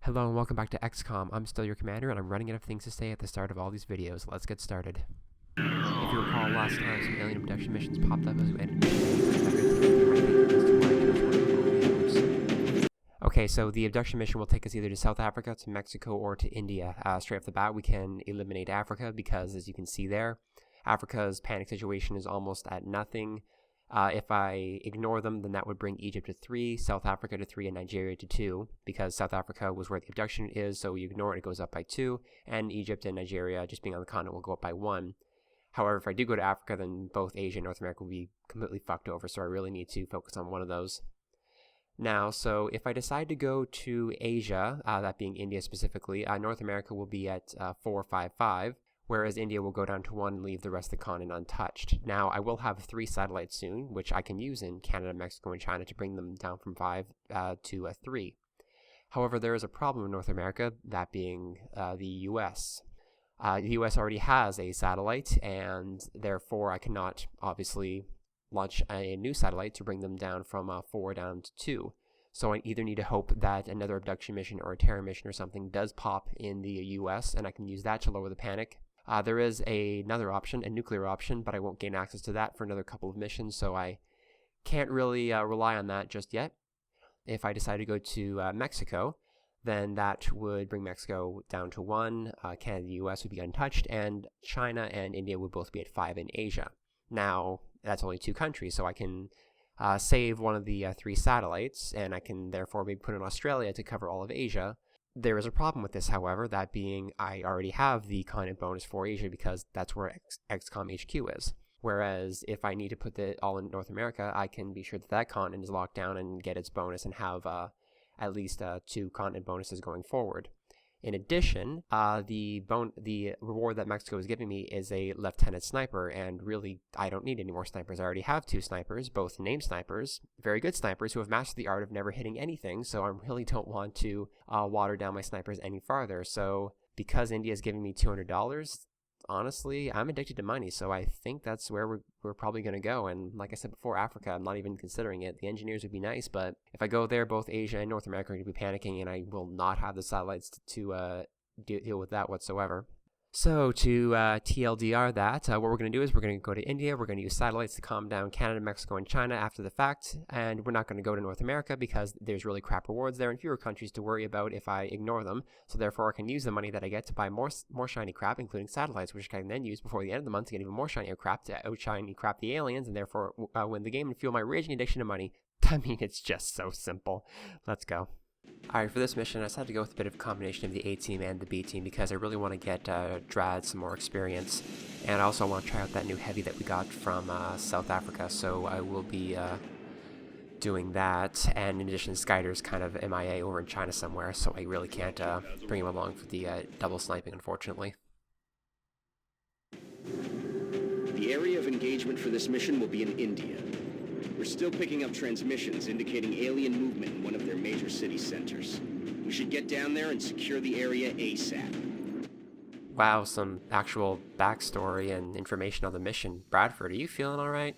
Hello and welcome back to XCOM. I'm still your commander and I'm running out of things to say at the start of all these videos. Let's get started. If you recall last time, some alien abduction missions popped up as we ended missions. Okay, so the abduction mission will take us either to South Africa, to Mexico, or to India. Straight off the bat, we can eliminate Africa because, as you can see there, Africa's panic situation is almost at nothing. If I ignore them, then that would bring Egypt to 3, South Africa to 3, and Nigeria to 2, because South Africa was where the abduction is, so you ignore it, it goes up by 2, and Egypt and Nigeria, just being on the continent, will go up by 1. However, if I do go to Africa, then both Asia and North America will be completely fucked over, so I really need to focus on one of those. Now, so if I decide to go to Asia, that being India specifically, North America will be at 455, whereas India will go down to 1 and leave the rest of the continent untouched. Now, I will have 3 satellites soon, which I can use in Canada, Mexico, and China to bring them down from 5 to 3. However, there is a problem in North America, that being the U.S. The U.S. already has a satellite, and therefore I cannot, obviously, launch a new satellite to bring them down from 4 down to 2. So I either need to hope that another abduction mission or a terror mission or something does pop in the U.S., and I can use that to lower the panic. There is another option, a nuclear option, but I won't gain access to that for another couple of missions, so I can't really rely on that just yet. If I decide to go to Mexico, then that would bring Mexico down to 1, Canada and the US would be untouched, and China and India would both be at 5 in Asia. Now, that's only 2 countries, so I can save one of the 3 satellites, and I can therefore maybe put in Australia to cover all of Asia. There is a problem with this, however, that being I already have the continent bonus for Asia because that's where XCOM HQ is. Whereas if I need to put it all in North America, I can be sure that that continent is locked down and get its bonus and have at least 2 continent bonuses going forward. In addition, the reward that Mexico is giving me is a lieutenant sniper, and really, I don't need any more snipers. I already have 2 snipers, both named snipers, very good snipers who have mastered the art of never hitting anything, so I really don't want to water down my snipers any farther. So, because India is giving me $200, honestly, I'm addicted to money, so I think that's where we're probably going to go. And like I said before, Africa, I'm not even considering it. The engineers would be nice, but if I go there, both Asia and North America are going to be panicking, and I will not have the satellites to deal with that whatsoever. So to TLDR that, what we're going to do is we're going to go to India, we're going to use satellites to calm down Canada, Mexico, and China after the fact, and we're not going to go to North America because there's really crap rewards there and fewer countries to worry about if I ignore them, so therefore I can use the money that I get to buy more shiny crap, including satellites, which I can then use before the end of the month to get even more shiny crap to outshiny crap the aliens, and therefore win the game and fuel my raging addiction to money. I mean, it's just so simple. Let's go. Alright, for this mission, I decided to go with a bit of a combination of the A team and the B team because I really want to get Drad some more experience, and I also want to try out that new heavy that we got from South Africa, so I will be doing that. And in addition, Skyder's kind of MIA over in China somewhere, so I really can't bring him along for the double sniping, unfortunately. The area of engagement for this mission will be in India. We're still picking up transmissions indicating alien movement in one of their major city centers. We should get down there and secure the area ASAP. Wow, some actual backstory and information on the mission. Bradford, are you feeling alright?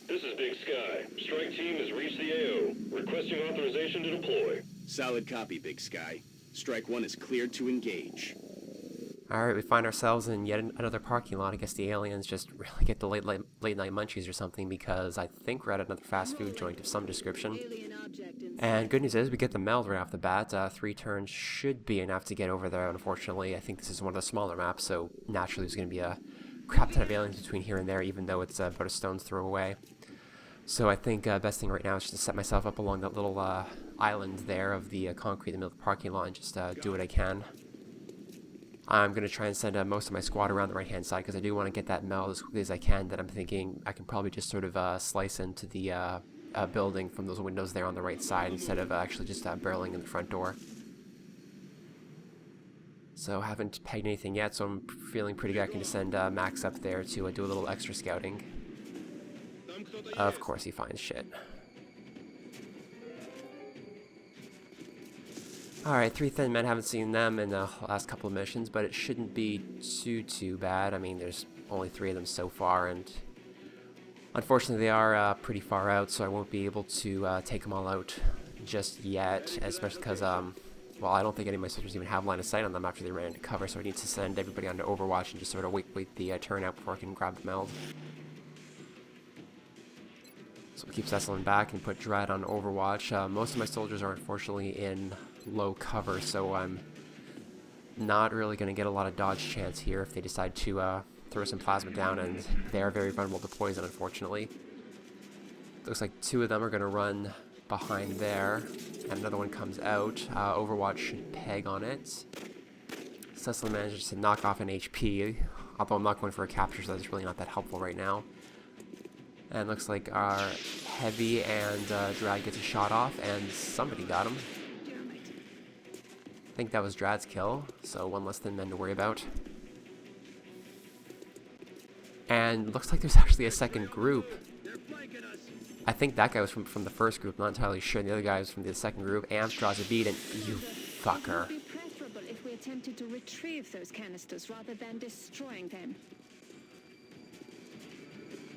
This is Big Sky. Strike team has reached the AO. Requesting authorization to deploy. Solid copy, Big Sky. Strike 1 is cleared to engage. Alright, we find ourselves in yet another parking lot. I guess the aliens just really get the late night munchies or something, because I think we're at another fast food joint of some description. And good news is we get the meld right off the bat. 3 turns should be enough to get over there, unfortunately. I think this is one of the smaller maps, so naturally there's going to be a crap ton of aliens between here and there, even though it's about a stone's throw away. So I think best thing right now is just to set myself up along that little island there of the concrete in the middle of the parking lot and just do what I can. I'm going to try and send most of my squad around the right-hand side because I do want to get that meld as quickly as I can. That I'm thinking I can probably just sort of slice into the building from those windows there on the right side instead of actually just barreling in the front door. So I haven't pegged anything yet, so I'm feeling pretty good. I can just send Max up there to do a little extra scouting. Of course he finds shit. Alright, 3 thin men, haven't seen them in the last couple of missions, but it shouldn't be too bad. I mean, there's only 3 of them so far, and unfortunately they are pretty far out, so I won't be able to take them all out just yet, especially because, well, I don't think any of my soldiers even have line of sight on them after they ran into cover, so I need to send everybody onto Overwatch and just sort of wait the turnout before I can grab the meld. So we'll keep Cecilin back and put Dread on Overwatch. Most of my soldiers are unfortunately in low cover, so I'm not really going to get a lot of dodge chance here if they decide to throw some plasma down, and they're very vulnerable to poison, unfortunately. Looks like 2 of them are going to run behind there, and another one comes out. Overwatch should peg on it. Cecilin manages to knock off an HP, although I'm not going for a capture, so that's really not that helpful right now. And looks like our Heavy and Drag gets a shot off, and somebody got him. I think that was Drad's kill, so 1 less than men to worry about. And looks like there's actually a second group. I think that guy was from the first group, not entirely sure. The other guy was from the second group. Amps draws a bead, and you fucker. It would be preferable if we attempted to retrieve those canisters rather than destroying them.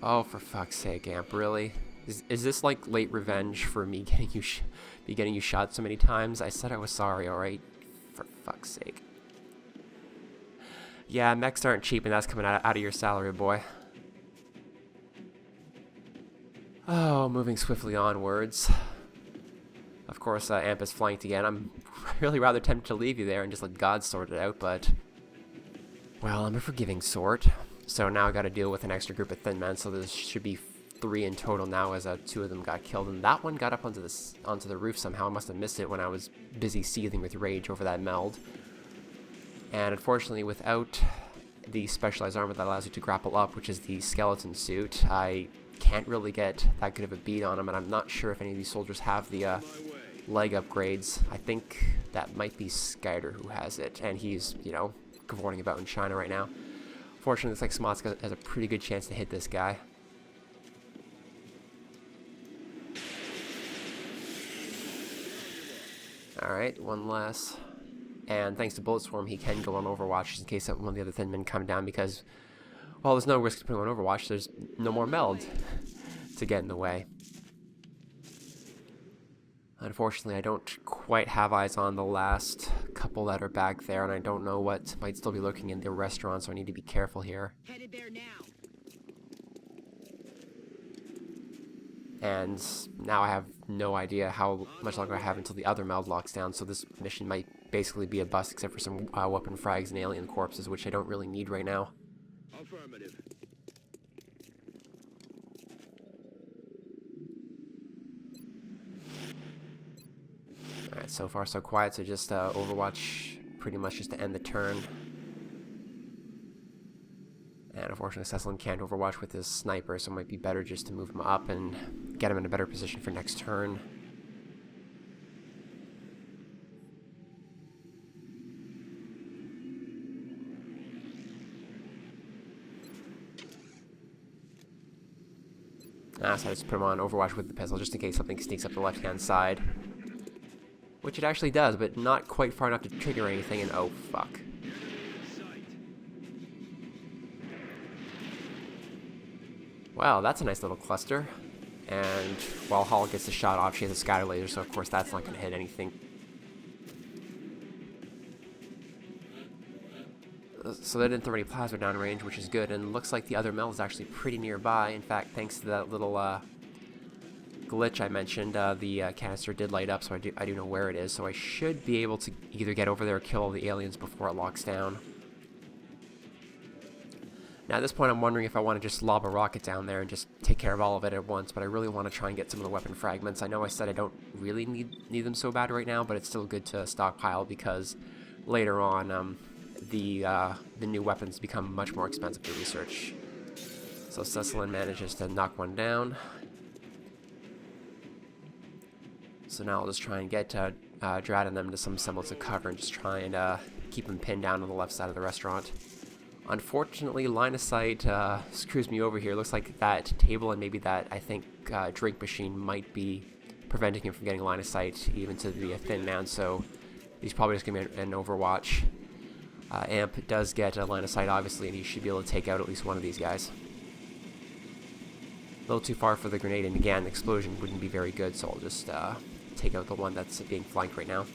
Oh, for fuck's sake, Amp, really? Is this like late revenge for me getting you shot so many times? I said I was sorry, alright? For fuck's sake. Yeah, mechs aren't cheap, and that's coming out of your salary, boy. Oh, moving swiftly onwards. Of course, Amp is flanked again. I'm really rather tempted to leave you there and just let God sort it out, but... well, I'm a forgiving sort. So now I gotta deal with an extra group of thin men, so there should be 3 in total now, as 2 of them got killed. And that one got up onto the roof somehow. I must have missed it when I was busy seething with rage over that meld. And unfortunately, without the specialized armor that allows you to grapple up, which is the skeleton suit, I can't really get that good of a beat on him, and I'm not sure if any of these soldiers have the leg upgrades. I think that might be Skyder who has it, and he's, you know, cavorting about in China right now. Fortunately, it's like Smotska has a pretty good chance to hit this guy. Alright, 1 less. And thanks to Bullet Swarm, he can go on Overwatch just in case one of the other thin men come down, because, well, there's no risk to putting on Overwatch. There's no more meld to get in the way. Unfortunately, I don't quite have eyes on the last couple that are back there, and I don't know what might still be lurking in the restaurant, so I need to be careful here. Headed there now. And now I have no idea how much longer I have until the other meld locks down, so this mission might basically be a bust except for some weapon frags and alien corpses, which I don't really need right now. Affirmative. Alright, so far so quiet, so just Overwatch pretty much just to end the turn. And unfortunately, Cecilin can't Overwatch with his sniper, so it might be better just to move him up and get him in a better position for next turn. So I just put him on Overwatch with the pistol, just in case something sneaks up the left-hand side. Which it actually does, but not quite far enough to trigger anything, and oh, fuck. Well, that's a nice little cluster. And while Hall gets the shot off, she has a scatter laser, so of course that's not going to hit anything. So they didn't throw any plasma downrange, which is good, and looks like the other meld is actually pretty nearby. In fact, thanks to that little glitch I mentioned, the canister did light up, so I do know where it is, so I should be able to either get over there or kill all the aliens before it locks down. Now at this point I'm wondering if I want to just lob a rocket down there and just take care of all of it at once, but I really want to try and get some of the weapon fragments. I know I said I don't really need them so bad right now, but it's still good to stockpile because later on the new weapons become much more expensive to research. So Cecilin manages to knock one down. So now I'll just try and get Drad and them to some semblance of cover and just try and keep them pinned down on the left side of the restaurant. Unfortunately, line of sight screws me over here. Looks like that table and maybe that, I think, drink machine might be preventing him from getting line of sight even to the thin man. So He's probably just going to be an Overwatch. Amp does get a line of sight, obviously, and he should be able to take out at least one of these guys. A little too far for the grenade, and again, the explosion wouldn't be very good, so I'll just take out the one that's being flanked right now.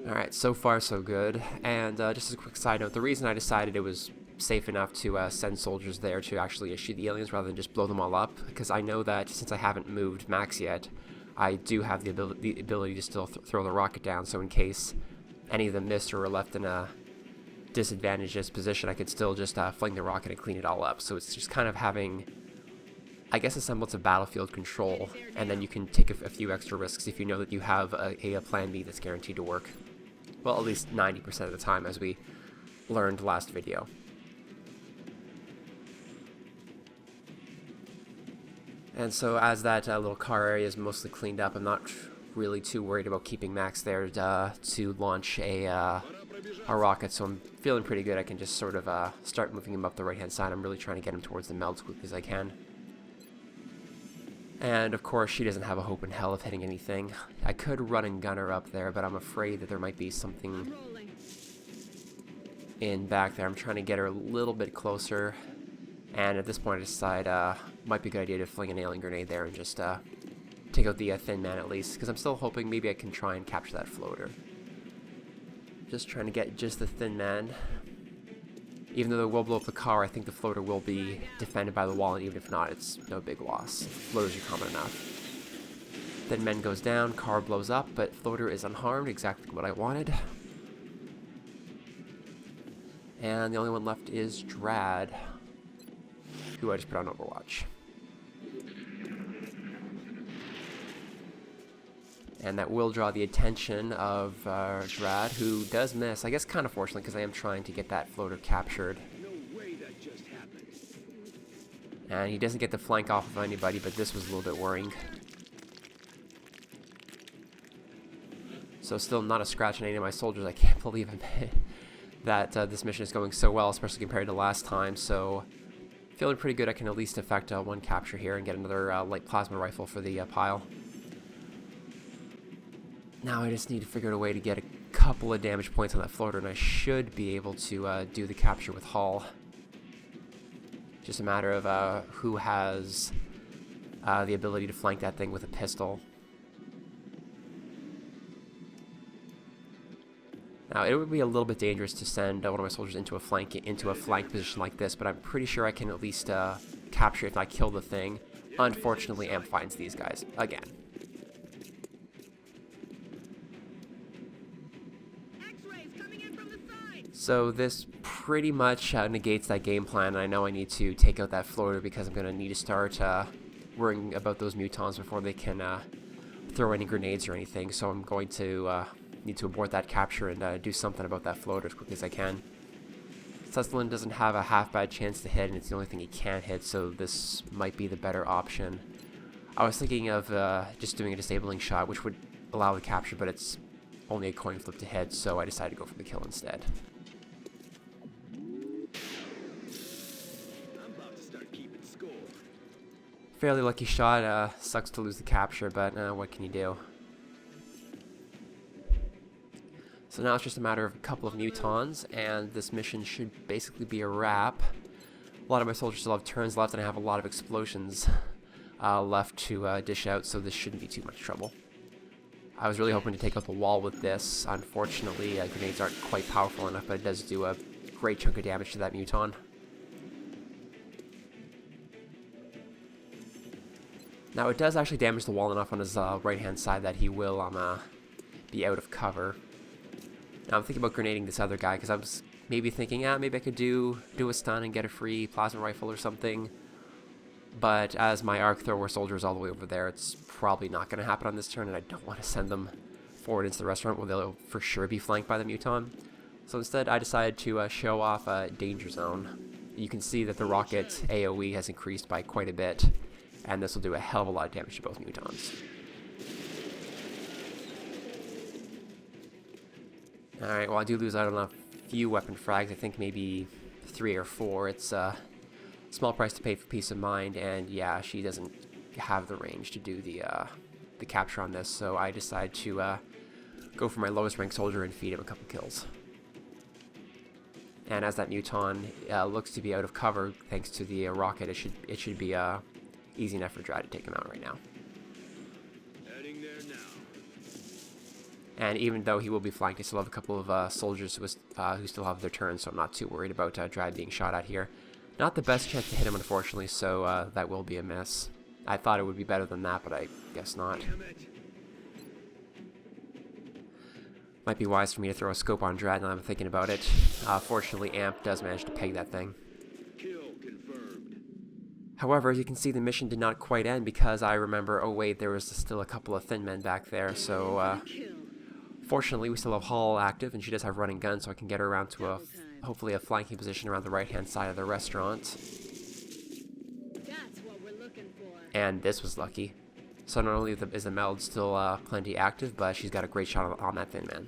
Alright, so far so good. And just as a quick side note, the reason I decided it was safe enough to send soldiers there to actually shoot the aliens rather than just blow them all up, because I know that since I haven't moved Max yet, I do have the ability to still throw the rocket down, so in case any of them missed or were left in a disadvantageous position, I could still just fling the rocket and clean it all up. So it's just kind of having, I guess, a semblance of battlefield control, and then you can take a few extra risks if you know that you have a plan B that's guaranteed to work. Well, at least 90% of the time, as we learned last video. And so as that little car area is mostly cleaned up, I'm not really too worried about keeping Max there to launch a rocket, so I'm feeling pretty good. I can just sort of start moving him up the right-hand side. I'm really trying to get him towards the meld as quickly as I can. And of course, she doesn't have a hope in hell of hitting anything. I could run and gun her up there, but I'm afraid that there might be something in back there. I'm trying to get her a little bit closer, and at this point I decide might be a good idea to fling an alien grenade there and just take out the thin man at least, because I'm still hoping maybe I can try and capture that floater. Just trying to get just the thin man. Even though they will blow up the car, I think the floater will be defended by the wall, and even if not, it's no big loss. Floaters are common enough. Thin man goes down, car blows up, but floater is unharmed, exactly what I wanted. And the only one left is Drad, who I just put on Overwatch. And that will draw the attention of Drad, who does miss. I guess kind of fortunately, because I am trying to get that floater captured. No way that just happened. And he doesn't get the flank off of anybody, but this was a little bit worrying. So still not a scratch on any of my soldiers. I can't believe that this mission is going so well, especially compared to last time. So feeling pretty good. I can at least effect one capture here and get another light plasma rifle for the pile. Now I just need to figure out a way to get a couple of damage points on that floater, and I should be able to do the capture with Hull. Just a matter of who has the ability to flank that thing with a pistol. Now it would be a little bit dangerous to send one of my soldiers into a flank position like this, but I'm pretty sure I can at least capture if I kill the thing. Unfortunately, Amp finds these guys again. So this pretty much negates that game plan, and I know I need to take out that floater because I'm going to need to start worrying about those mutons before they can throw any grenades or anything, so I'm going to need to abort that capture and do something about that floater as quickly as I can. Sutherland doesn't have a half bad chance to hit, and it's the only thing he can't hit, so this might be the better option. I was thinking of just doing a disabling shot, which would allow the capture, but it's only a coin flip to hit, so I decided to go for the kill instead. Fairly lucky shot. Sucks to lose the capture, but what can you do? So now it's just a matter of a couple of mutons, and this mission should basically be a wrap. A lot of my soldiers still have turns left, and I have a lot of explosions left to dish out, so this shouldn't be too much trouble. I was really hoping to take out the wall with this. Unfortunately, grenades aren't quite powerful enough, but it does do a great chunk of damage to that muton. Now it does actually damage the wall enough on his right-hand side that he will be out of cover. Now I'm thinking about grenading this other guy because I was maybe thinking, maybe I could do a stun and get a free plasma rifle or something. But as my arc thrower soldier is all the way over there, it's probably not going to happen on this turn, and I don't want to send them forward into the restaurant where they'll for sure be flanked by the muton. So instead I decided to show off a danger zone. You can see that the rocket AoE has increased by quite a bit, and this will do a hell of a lot of damage to both mutons. Alright, well I do lose out on a few weapon frags, I think maybe 3 or 4. It's a small price to pay for peace of mind, and yeah, she doesn't have the range to do the capture on this, so I decided to go for my lowest ranked soldier and feed him a couple kills. And as that Muton looks to be out of cover thanks to the rocket, it should be easy enough for Dry to take him out right now. Heading there now. And even though he will be flanked, I still have a couple of soldiers who still have their turn, so I'm not too worried about Dry being shot at here. Not the best chance to hit him, unfortunately, so that will be a miss. I thought it would be better than that, but I guess not. Might be wise for me to throw a scope on Drad now I'm thinking about it. Fortunately, Amp does manage to peg that thing. Kill confirmed. However, as you can see, the mission did not quite end because I remember, oh wait, there was still a couple of thin men back there, so fortunately we still have Hall active, and she does have running guns, so I can get her around to hopefully a flanking position around the right-hand side of the restaurant. That's what we're looking for. And this was lucky. So not only is the meld still plenty active, but she's got a great shot on that thin man.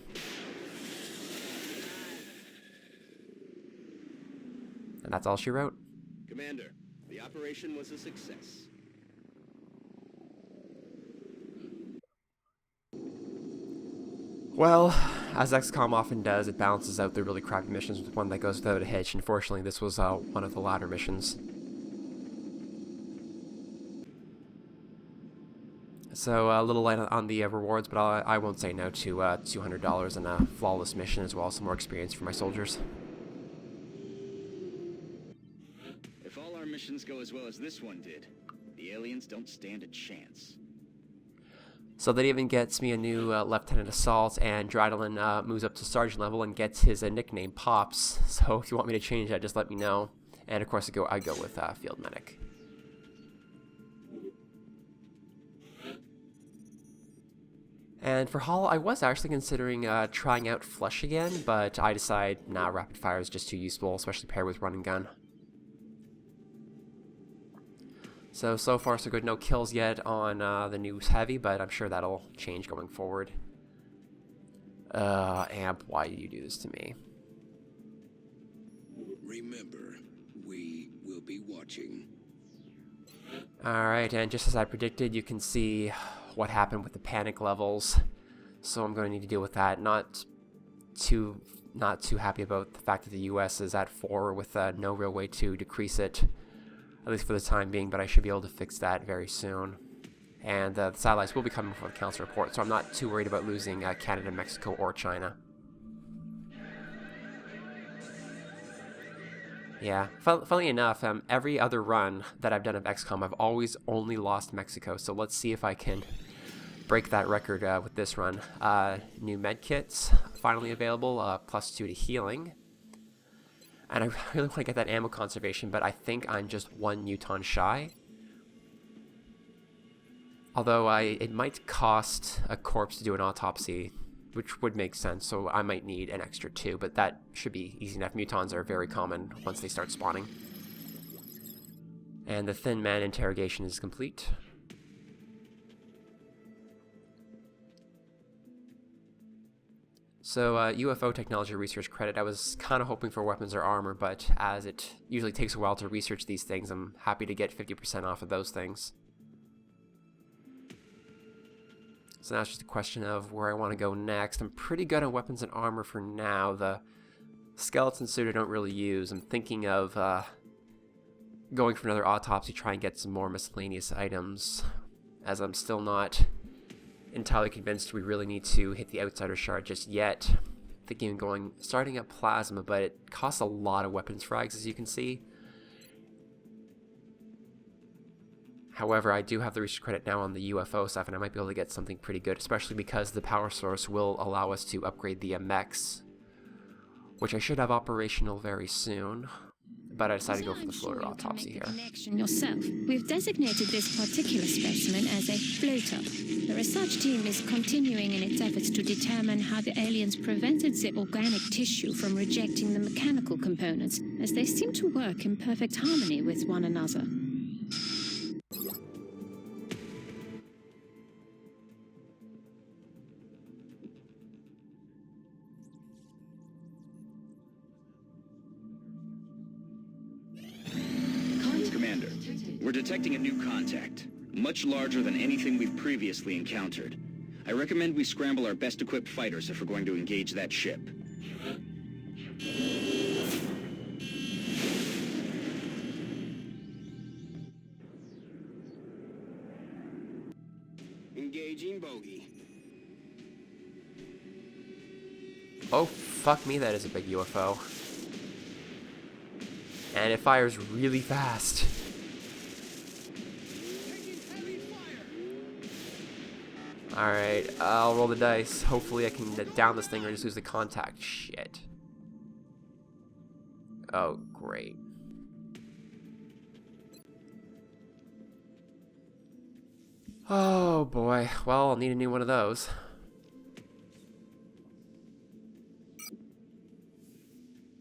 And that's all she wrote. Commander, the operation was a success. Well, as XCOM often does, it balances out the really crappy missions with one that goes without a hitch. Unfortunately, this was one of the latter missions. So a little light on the rewards, but I won't say no to $200 and a flawless mission, as well as some more experience for my soldiers. If all our missions go as well as this one did, the aliens don't stand a chance. So that even gets me a new Lieutenant Assault, and Dradlin moves up to Sergeant level and gets his nickname Pops. So if you want me to change that, just let me know. And of course, I go with Field Medic. And for Hall, I was actually considering trying out Flush again, but I decided, nah, Rapid Fire is just too useful, especially paired with Run and Gun. So far so good. No kills yet on the new Heavy, but I'm sure that'll change going forward. Amp, why did you do this to me? Remember, we will be watching. Alright, and just as I predicted, you can see what happened with the panic levels. So I'm going to need to deal with that. Not too happy about the fact that the US is at 4 with no real way to decrease it, at least for the time being, but I should be able to fix that very soon. And the satellites will be coming for the council report, so I'm not too worried about losing Canada, Mexico, or China. Yeah, funnily enough, every other run that I've done of XCOM, I've always only lost Mexico, so let's see if I can break that record with this run. New medkits finally available, +2 to healing. And I really want to get that ammo conservation, but I think I'm just 1 Newton shy. Although it might cost a corpse to do an autopsy, which would make sense, so I might need an extra 2, but that should be easy enough. Mutons are very common once they start spawning. And the Thin Man interrogation is complete. So UFO technology research credit. I was kind of hoping for weapons or armor, but as it usually takes a while to research these things, I'm happy to get 50% off of those things. So now it's just a question of where I want to go next. I'm pretty good on weapons and armor for now. The skeleton suit I don't really use. I'm thinking of going for another autopsy, try and get some more miscellaneous items, as I'm still not entirely convinced we really need to hit the outsider shard just yet. Thinking of starting up plasma, but it costs a lot of weapons frags, as you can see. However, I do have the research credit now on the UFO stuff, and I might be able to get something pretty good, especially because the power source will allow us to upgrade the mechs, which I should have operational very soon. But I decided to go for the floater autopsy here. Connection yourself. We've designated this particular specimen as a floater. The research team is continuing in its efforts to determine how the aliens prevented the organic tissue from rejecting the mechanical components, as they seem to work in perfect harmony with one another. Commander, we're detecting a new contact. Much larger than anything we've previously encountered. I recommend we scramble our best equipped fighters if we're going to engage that ship. Engaging bogey. Oh, fuck me, that is a big UFO. And it fires really fast. Alright, I'll roll the dice. Hopefully I can down this thing or just lose the contact. Shit. Oh, great. Oh boy. Well, I'll need a new one of those.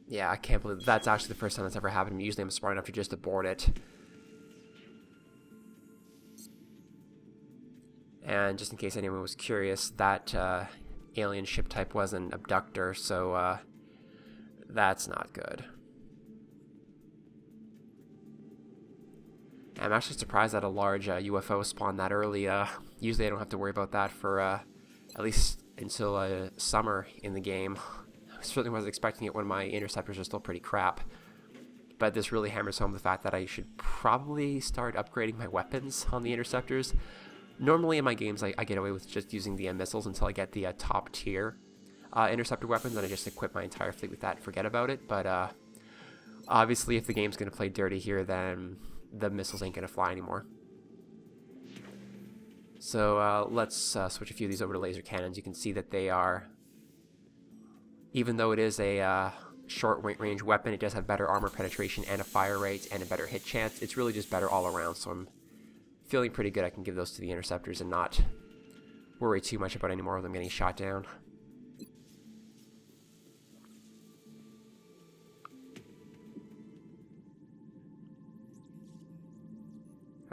Yeah, I can't believe that's actually the first time that's ever happened to me. Usually I'm smart enough to just abort it. And just in case anyone was curious, that alien ship type was an abductor, so that's not good. I'm actually surprised that a large UFO spawned that early. Usually I don't have to worry about that for at least until summer in the game. I certainly wasn't expecting it when my interceptors are still pretty crap. But this really hammers home the fact that I should probably start upgrading my weapons on the interceptors. Normally in my games I get away with just using the missiles until I get the top tier interceptor weapons, and I just equip my entire fleet with that and forget about it. But obviously if the game's going to play dirty here, then the missiles ain't going to fly anymore. So let's switch a few of these over to laser cannons. You can see that they are, even though it is a short range weapon, it does have better armor penetration and a fire rate and a better hit chance. It's really just better all around, so I'm feeling pretty good. I can give those to the interceptors and not worry too much about any more of them getting shot down.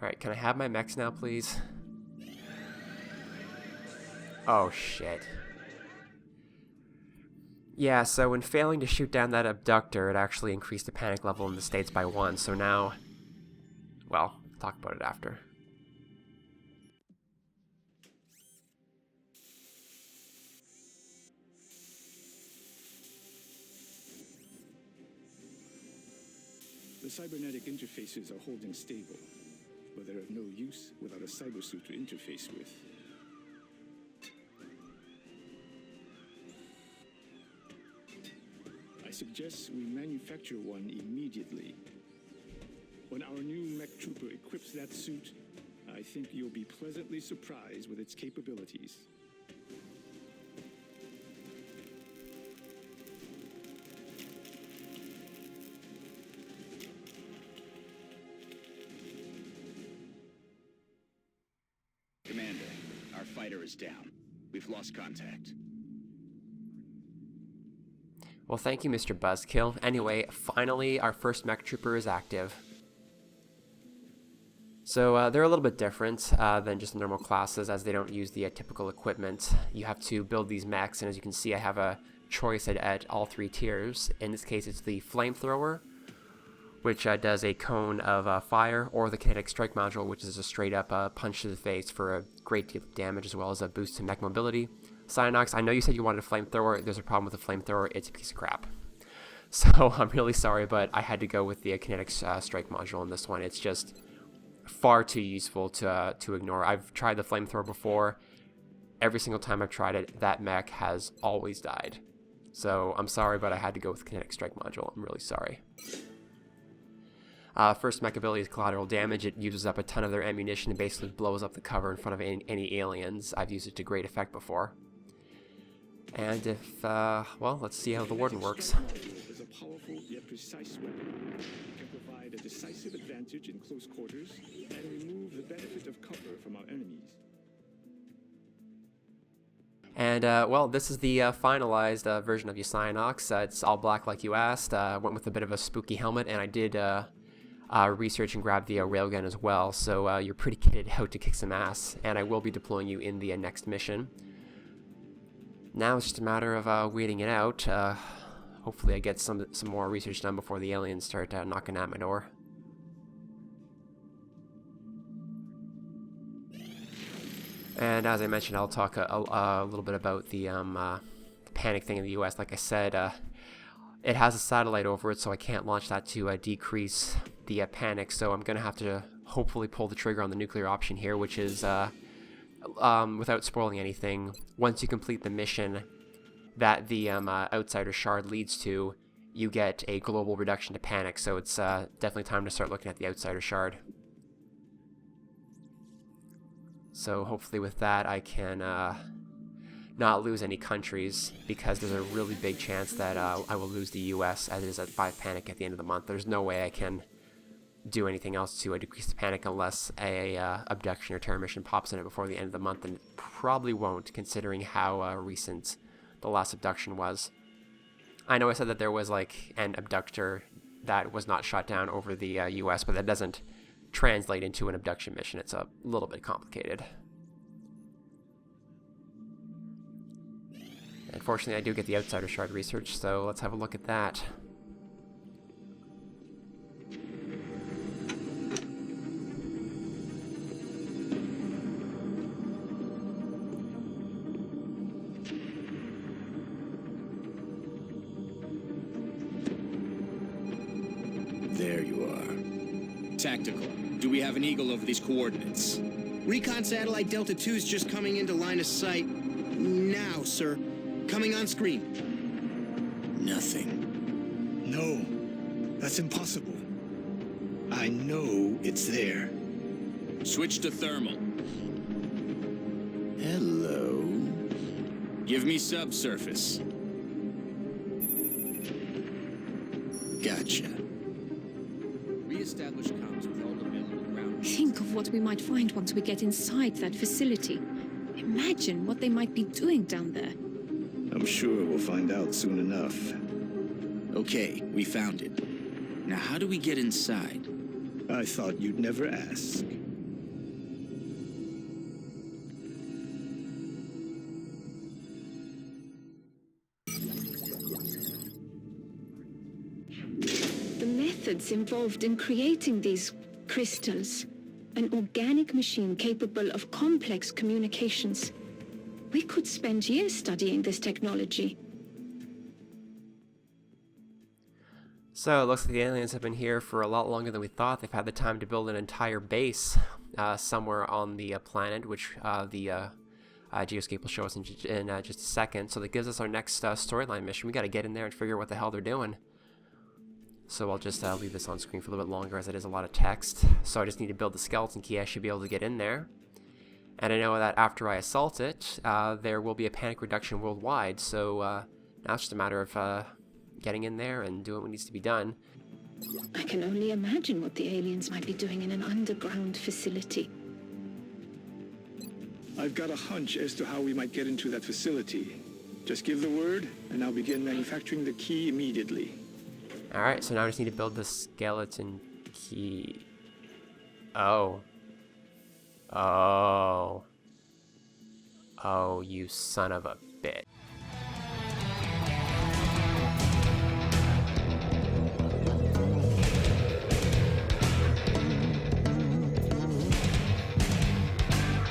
Alright, can I have my mechs now, please? Oh, shit. Yeah, so when failing to shoot down that abductor, it actually increased the panic level in the States by 1, so now... Well, I'll talk about it after. The cybernetic interfaces are holding stable, but they're of no use without a cybersuit to interface with. I suggest we manufacture one immediately. When our new mech trooper equips that suit, I think you'll be pleasantly surprised with its capabilities. Commander, our fighter is down. We've lost contact. Well, thank you, Mr. Buzzkill. Anyway, finally, our first mech trooper is active. So they're a little bit different than just the normal classes, as they don't use the typical equipment. You have to build these mechs, and as you can see, I have a choice at all 3 tiers. In this case, it's the flamethrower, which does a cone of fire, or the kinetic strike module, which is a straight-up punch to the face for a great deal of damage, as well as a boost to mech mobility. Cyanox, I know you said you wanted a flamethrower. There's a problem with the flamethrower. It's a piece of crap. So I'm really sorry, but I had to go with the kinetic strike module in this one. It's just far too useful to ignore. I've tried the flamethrower before. Every single time I've tried it, that mech has always died. So I'm sorry, but I had to go with the kinetic strike module. I'm really sorry. First mech ability is collateral damage. It uses up a ton of their ammunition and basically blows up the cover in front of any aliens. I've used it to great effect before. And if, well, let's see how the Warden works. Is a powerful yet precise weapon. It can provide a decisive advantage in close quarters and remove the benefit of cover from our enemies. And, well, this is the finalized version of your Cyanox. It's all black like you asked. Went with a bit of a spooky helmet, and I did research and grab the railgun as well. So you're pretty kitted out to kick some ass, and I will be deploying you in the next mission. Now it's just a matter of waiting it out. Hopefully I get some more research done before the aliens start knocking at my door. And as I mentioned, I'll talk a little bit about the panic thing in the U.S. Like I said, it has a satellite over it, so I can't launch that to decrease the panic. So I'm going to have to hopefully pull the trigger on the nuclear option here, which is, without spoiling anything, once you complete the mission that the Outsider Shard leads to, you get a global reduction to panic. So it's definitely time to start looking at the Outsider Shard. So hopefully with that I can not lose any countries, because there's a really big chance that I will lose the US, as it is at 5 panic at the end of the month. There's no way I can do anything else to decrease the panic unless a abduction or terror mission pops in it before the end of the month, and it probably won't, considering how recent the last abduction was. I know I said that there was like an abductor that was not shot down over the US, but that doesn't translate into an abduction mission. It's a little bit complicated. Unfortunately, I do get the Outsider Shard research, so let's have a look at that. There you are. Tactical. Do we have an Eagle over these coordinates? Recon satellite Delta 2 is just coming into line of sight now, sir. Coming on screen. Nothing. No, that's impossible. I know it's there. Switch to thermal. Hello. Give me subsurface. Gotcha. Reestablish comms with all available ground. Think of what we might find once we get inside that facility. Imagine what they might be doing down there. I'm sure we'll find out soon enough. Okay, we found it. Now how do we get inside? I thought you'd never ask. The methods involved in creating these crystals, an organic machine capable of complex communications. We could spend years studying this technology. So it looks like the aliens have been here for a lot longer than we thought. They've had the time to build an entire base somewhere on the planet, which the Geoscape will show us in just a second. So that gives us our next storyline mission. We got to get in there and figure out what the hell they're doing. So I'll just leave this on screen for a little bit longer, as it is a lot of text. So I just need to build the skeleton key. I should be able to get in there. And I know that after I assault it, there will be a panic reduction worldwide. So now it's just a matter of getting in there and doing what needs to be done. I can only imagine what the aliens might be doing in an underground facility. I've got a hunch as to how we might get into that facility. Just give the word, and I'll begin manufacturing the key immediately. Alright, so now I just need to build the skeleton key. Oh. Oh, you son of a bitch.